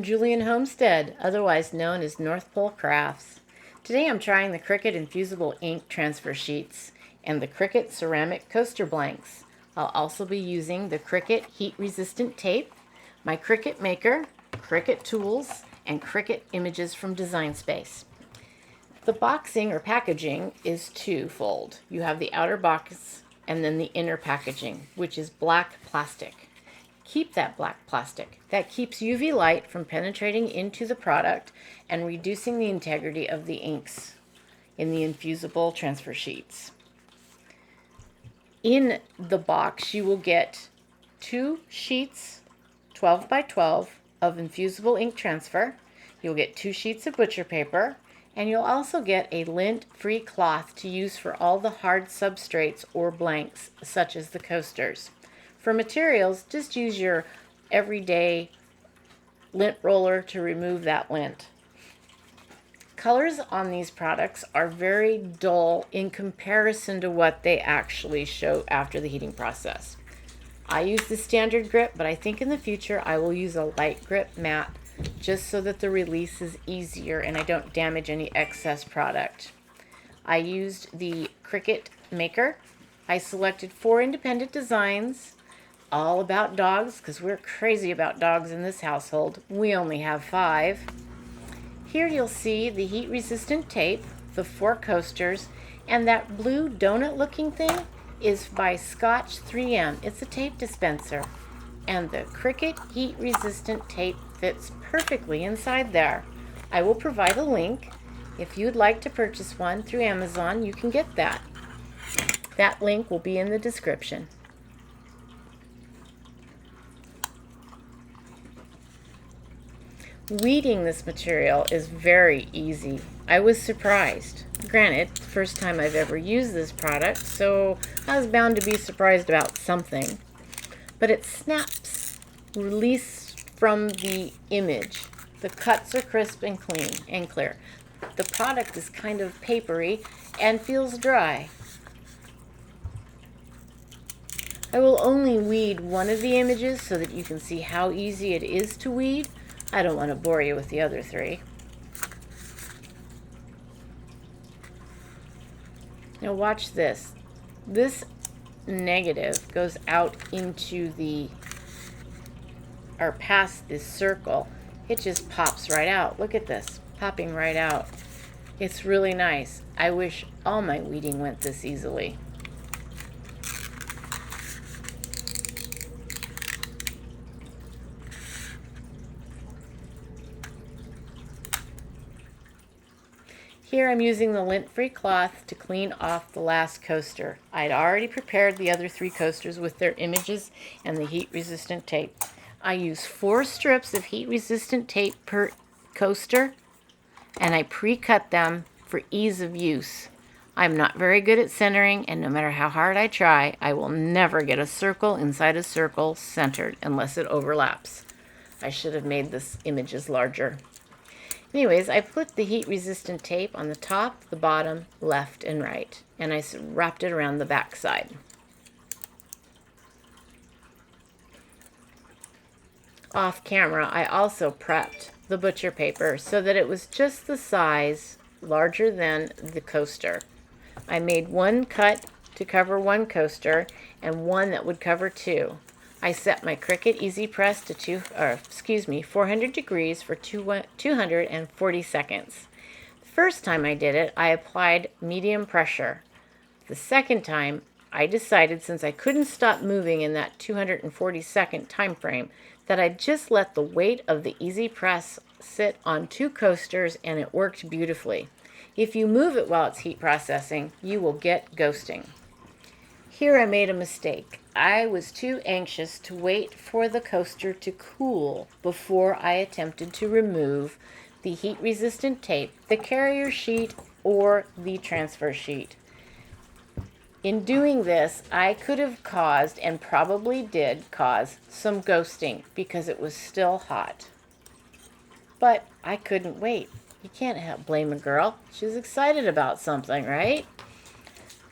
Julian Homestead, otherwise known as North Pole Crafts. Today I'm trying the Cricut Infusible Ink transfer sheets and the Cricut Ceramic Coaster blanks. I'll also be using the Cricut heat-resistant tape, my Cricut Maker, Cricut tools, and Cricut images from Design Space. The boxing or packaging is twofold. You have the outer box and then the inner packaging, which is black plastic. Keep that black plastic. That keeps UV light from penetrating into the product and reducing the integrity of the inks in the infusible transfer sheets. In the box, you will get 2 sheets, 12 by 12, of infusible ink transfer. You'll get 2 sheets of butcher paper, and you'll also get a lint-free cloth to use for all the hard substrates or blanks, such as the coasters. For materials, just use your everyday lint roller to remove that lint. Colors on these products are very dull in comparison to what they actually show after the heating process. I use the standard grip, but I think in the future I will use a light grip matte just so that the release is easier and I don't damage any excess product. I used the Cricut Maker. I selected 4 independent designs, all about dogs, because we're crazy about dogs in this household. We only have 5. Here you'll see the heat-resistant tape, the 4 coasters, and that blue donut-looking thing is by Scotch 3M. It's a tape dispenser. And the Cricut heat-resistant tape fits perfectly inside there. I will provide a link. If you'd like to purchase one through Amazon, you can get that. That link will be in the description. Weeding this material is very easy. I was surprised. Granted, the first time I've ever used this product, so I was bound to be surprised about something. But it snaps, release from the image. The cuts are crisp and clean and clear. The product is kind of papery and feels dry. I will only weed one of the images so that you can see how easy it is to weed. I don't want to bore you with the other 3. Now watch this. This negative goes out into or past this circle. It just pops right out. Look at this, popping right out. It's really nice. I wish all my weeding went this easily. Here I'm using the lint-free cloth to clean off the last coaster. I'd already prepared the other 3 coasters with their images and the heat-resistant tape. I use 4 strips of heat-resistant tape per coaster, and I pre-cut them for ease of use. I'm not very good at centering, and no matter how hard I try, I will never get a circle inside a circle centered unless it overlaps. I should have made this images larger. Anyways, I put the heat-resistant tape on the top, the bottom, left, and right, and I wrapped it around the back side. Off camera, I also prepped the butcher paper so that it was just the size larger than the coaster. I made 1 cut to cover 1 coaster and 1 that would cover 2. I set my Cricut Easy Press to 400 degrees for 240 seconds. The first time I did it, I applied medium pressure. The second time, I decided since I couldn't stop moving in that 240-second time frame, that I'd just let the weight of the Easy Press sit on 2 coasters, and it worked beautifully. If you move it while it's heat processing, you will get ghosting. Here I made a mistake. I was too anxious to wait for the coaster to cool before I attempted to remove the heat-resistant tape, the carrier sheet, or the transfer sheet. In doing this, I could have caused, and probably did cause, some ghosting because it was still hot. But I couldn't wait. You can't blame a girl. She was excited about something, right?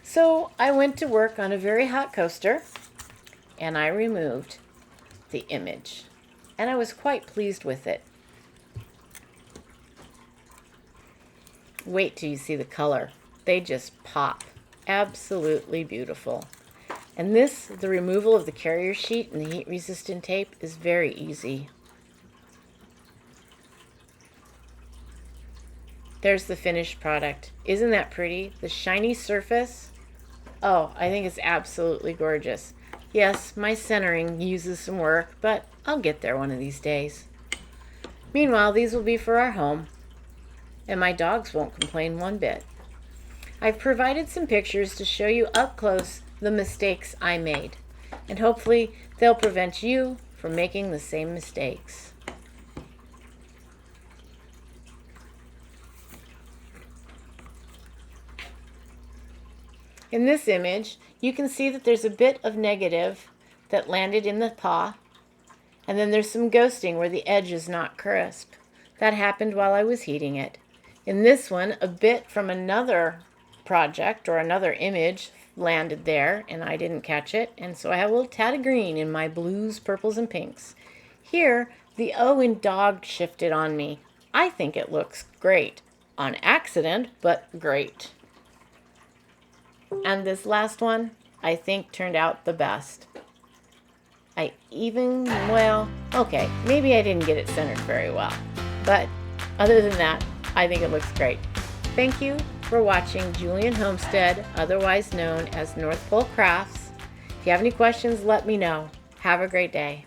So I went to work on a very hot coaster and I removed the image. And I was quite pleased with it. Wait till you see the color. They just pop. Absolutely beautiful. And the removal of the carrier sheet and the heat-resistant tape is very easy. There's the finished product. Isn't that pretty? The shiny surface. Oh, I think it's absolutely gorgeous. Yes, my centering uses some work, but I'll get there one of these days. Meanwhile, these will be for our home, and my dogs won't complain one bit. I've provided some pictures to show you up close the mistakes I made, and hopefully they'll prevent you from making the same mistakes. In this image, you can see that there's a bit of negative that landed in the paw, and then there's some ghosting where the edge is not crisp. That happened while I was heating it. In this one, a bit from another project or another image landed there, and I didn't catch it, and so I have a little tad of green in my blues, purples, and pinks. Here, the O in dog shifted on me. I think it looks great. On accident, but great. And this last one, I think turned out the best. Okay, maybe I didn't get it centered very well. But other than that, I think it looks great. Thank you for watching Julen Homestead, otherwise known as North Pole Crafts. If you have any questions, let me know. Have a great day.